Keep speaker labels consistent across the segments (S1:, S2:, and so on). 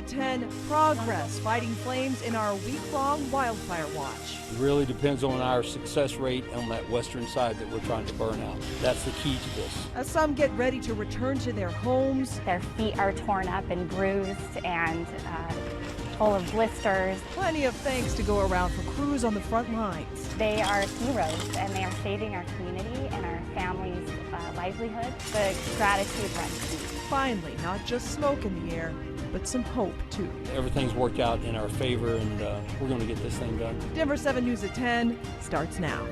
S1: at 10, progress fighting flames in our week-long wildfire watch.
S2: It really depends on our success rate on that western side that we're trying to burn out. That's the key to this.
S1: As some get ready to return to their homes,
S3: their feet are torn up and bruised and full of blisters.
S1: Plenty of thanks to go around for crews on the front lines.
S3: They are heroes and they are saving our community and our families' livelihood. The gratitude runs deep.
S1: Finally, not just smoke in the air, but some hope too.
S2: Everything's worked out in our favor, and we're going to get this thing done.
S1: Denver 7 News at 10 starts now.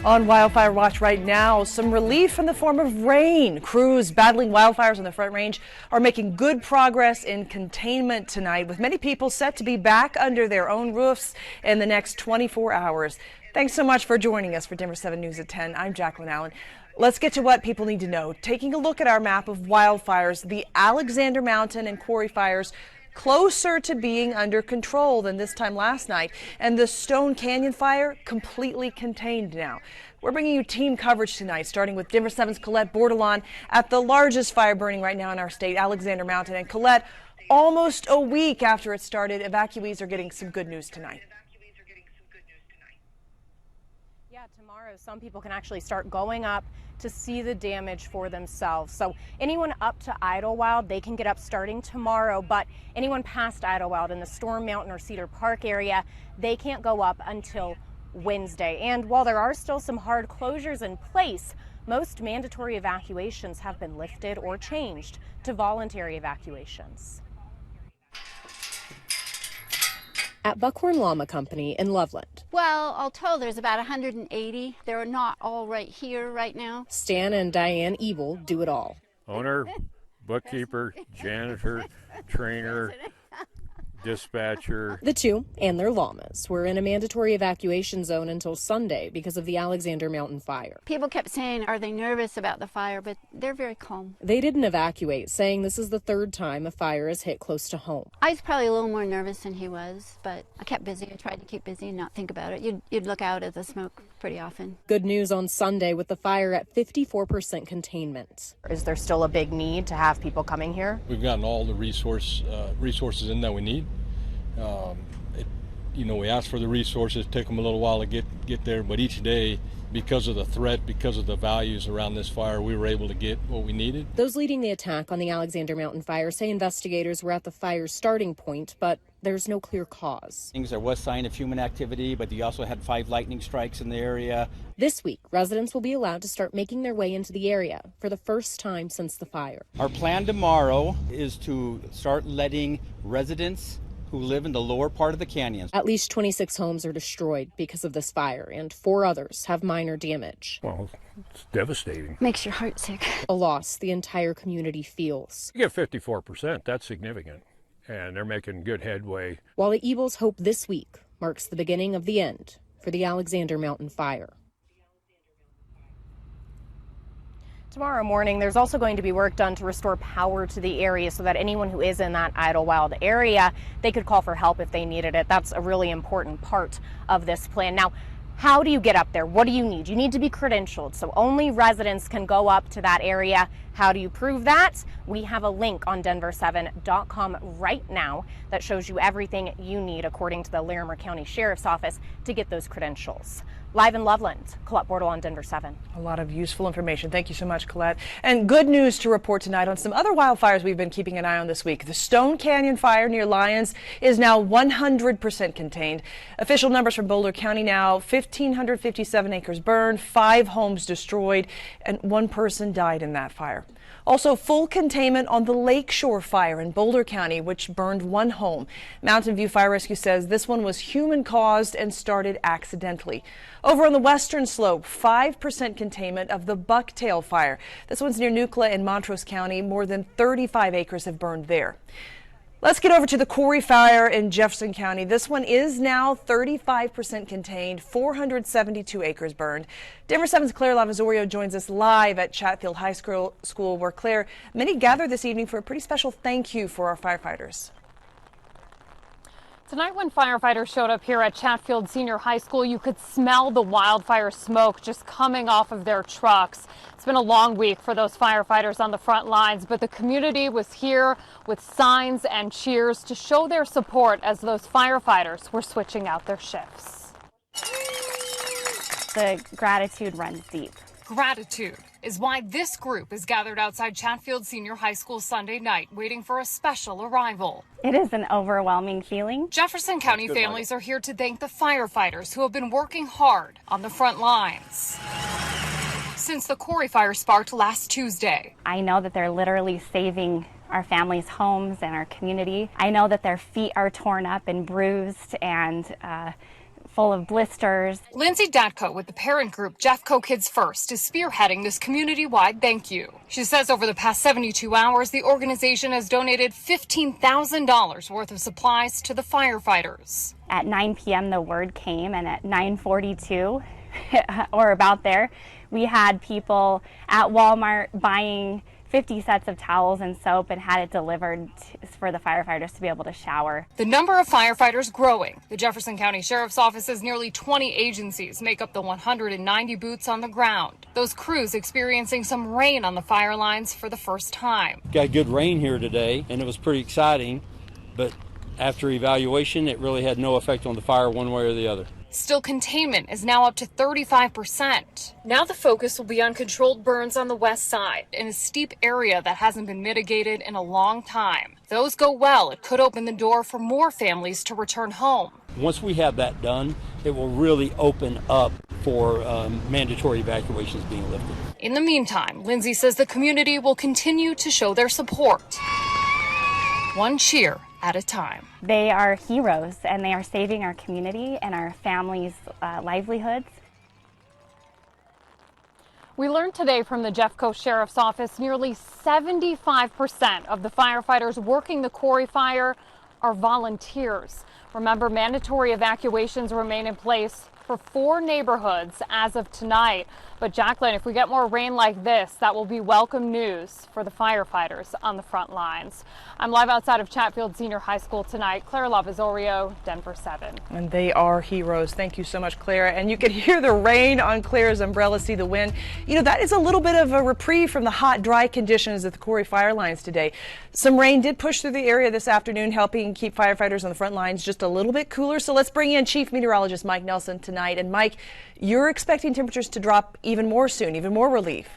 S1: On Wildfire Watch right now, some relief in the form of rain. Crews battling wildfires on the Front Range are making good progress in containment tonight, with many people set to be back under their own roofs in the next 24 hours. Thanks so much for joining us for Denver 7 News at 10. I'm Jacqueline Allen. Let's get to what people need to know. Taking a look at our map of wildfires, the Alexander Mountain and Quarry fires closer to being under control than this time last night, and the Stone Canyon fire completely contained now. We're bringing you team coverage tonight, starting with Denver 7's Colette Bordelon at the largest fire burning right now in our state, Alexander Mountain. And Colette, almost a week after it started, evacuees are getting some good news tonight.
S4: Yeah, tomorrow some people can actually start going up to see the damage for themselves. So anyone up to Idlewild, they can get up starting tomorrow, but anyone past Idlewild in the Storm Mountain or Cedar Park area, they can't go up until Wednesday. And while there are still some hard closures in place, most mandatory evacuations have been lifted or changed to voluntary evacuations. At Buckhorn Llama Company in Loveland.
S5: Well, all told, there's about 180. They're not all right here right now.
S4: Stan and Diane Ebel do it all.
S6: Owner, bookkeeper, janitor, trainer, dispatcher.
S4: The two and their llamas were in a mandatory evacuation zone until Sunday because of the Alexander Mountain fire.
S5: People kept saying, are they nervous about the fire? But they're very calm.
S4: They didn't evacuate, saying this is the third time a fire has hit close to home.
S5: I was probably a little more nervous than he was, but I kept busy. I tried to keep busy and not think about it. You'd look out at the smoke pretty often.
S4: Good news on Sunday with the fire at 54% containment. Is there still a big need to have people coming here?
S2: We've gotten all the resources in that we need. We asked for the resources. It took them a little while to get there, but each day, because of the threat, because of the values around this fire, we were able to get what we needed.
S4: Those leading the attack on the Alexander Mountain fire say investigators were at the fire's starting point, but there's no clear cause.
S7: There was sign of human activity, but you also had 5 lightning strikes in the area.
S4: This week, residents will be allowed to start making their way into the area for the first time since the fire.
S7: Our plan tomorrow is to start letting residents who live in the lower part of the canyons.
S4: At least 26 homes are destroyed because of this fire, and 4 others have minor damage.
S6: Well, it's devastating.
S5: Makes your heart sick.
S4: A loss the entire community feels.
S6: You get 54%, that's significant, and they're making good headway.
S4: While the Ebels hope this week marks the beginning of the end for the Alexander Mountain fire. Tomorrow morning, there's also going to be work done to restore power to the area so that anyone who is in that Idlewild area, they could call for help if they needed it. That's a really important part of this plan. Now, how do you get up there? What do you need? You need to be credentialed, so only residents can go up to that area. How do you prove that? We have a link on denver7.com right now that shows you everything you need, according to the Larimer County Sheriff's Office, to get those credentials. Live in Loveland, Colette Bordelon on Denver 7.
S1: A lot of useful information. Thank you so much, Colette. And good news to report tonight on some other wildfires we've been keeping an eye on this week. The Stone Canyon fire near Lyons is now 100% contained. Official numbers from Boulder County now: 1,557 acres burned, 5 homes destroyed, and 1 person died in that fire. Also, full containment on the Lakeshore fire in Boulder County, which burned 1 home. Mountain View Fire Rescue says this one was human caused and started accidentally. Over on the western slope, 5% containment of the Bucktail fire. This one's near Nucla in Montrose County. More than 35 acres have burned there. Let's get over to the Quarry fire in Jefferson County. This one is now 35% contained, 472 acres burned. Denver 7's Claire Lavazorio joins us live at Chatfield High School, where, Claire, many gathered this evening for a pretty special thank you for our firefighters.
S8: Tonight when firefighters showed up here at Chatfield Senior High School, you could smell the wildfire smoke just coming off of their trucks. It's been a long week for those firefighters on the front lines, but the community was here with signs and cheers to show their support as those firefighters were switching out their shifts.
S3: The gratitude runs deep.
S8: Gratitude is why this group is gathered outside Chatfield Senior High School Sunday night, waiting for a special arrival.
S3: It is an overwhelming feeling.
S8: Jefferson County families are here to thank the firefighters who have been working hard on the front lines since the Quarry fire sparked last Tuesday.
S3: I know that they're literally saving our families' homes and our community. I know that their feet are torn up and bruised and full of blisters.
S8: Lindsay Datko with the parent group Jeffco Kids First is spearheading this community-wide thank you. She says over the past 72 hours, the organization has donated $15,000 worth of supplies to the firefighters.
S3: At 9 p.m. the word came, and at 9:42 or about there, we had people at Walmart buying 50 sets of towels and soap and had it delivered for the firefighters to be able to shower.
S8: The number of firefighters growing. The Jefferson County Sheriff's Office's nearly 20 agencies make up the 190 boots on the ground. Those crews experiencing some rain on the fire lines for the first time.
S7: Got good rain here today, and it was pretty exciting, but after evaluation, it really had no effect on the fire one way or the other.
S8: Still, containment is now up to 35%. Now the focus will be on controlled burns on the west side in a steep area that hasn't been mitigated in a long time. If those go well, it could open the door for more families to return home.
S7: Once we have that done, it will really open up for mandatory evacuations being lifted.
S8: In the meantime, Lindsay says the community will continue to show their support, one cheer at a time.
S3: They are heroes, and they are saving our community and our families' livelihoods.
S8: We learned today from the Jeffco Sheriff's Office nearly 75% of the firefighters working the Quarry fire are volunteers. Remember, mandatory evacuations remain in place for 4 neighborhoods as of tonight. But Jacqueline, if we get more rain like this, that will be welcome news for the firefighters on the front lines. I'm live outside of Chatfield Senior High School tonight. Claire Lavazorio, Denver 7.
S1: And they are heroes. Thank you so much, Claire. And you can hear the rain on Claire's umbrella, see the wind. You know, that is a little bit of a reprieve from the hot, dry conditions at the Quarry fire lines today. Some rain did push through the area this afternoon, helping keep firefighters on the front lines just a little bit cooler. So let's bring in Chief Meteorologist Mike Nelson tonight. And Mike, you're expecting temperatures to drop even more soon, even more relief.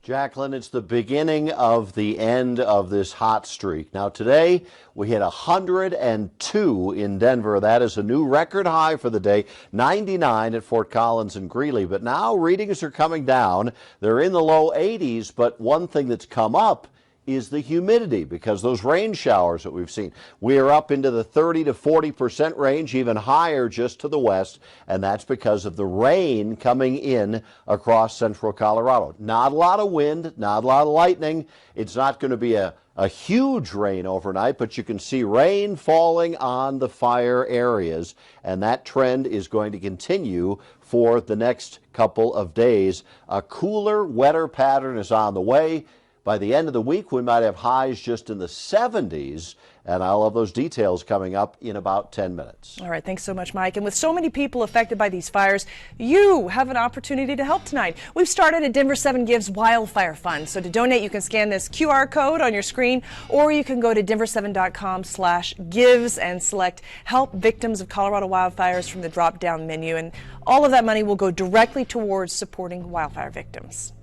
S9: Jacqueline, it's the beginning of the end of this hot streak. Now today we hit 102 in Denver. That is a new record high for the day, 99 at Fort Collins and Greeley. But now readings are coming down. They're in the low 80s, but one thing that's come up is the humidity, because those rain showers that we've seen. We are up into the 30 to 40% range, even higher just to the west, and that's because of the rain coming in across central Colorado. Not a lot of wind, not a lot of lightning. It's not going to be a huge rain overnight, but you can see rain falling on the fire areas, and that trend is going to continue for the next couple of days. A cooler, wetter pattern is on the way. By the end of the week, we might have highs just in the 70s, and I'll have those details coming up in about 10 minutes.
S1: All right, thanks so much, Mike. And with so many people affected by these fires, you have an opportunity to help tonight. We've started a Denver 7 Gives Wildfire Fund. So to donate, you can scan this QR code on your screen, or you can go to denver7.com/gives and select Help Victims of Colorado Wildfires from the drop-down menu. And all of that money will go directly towards supporting wildfire victims.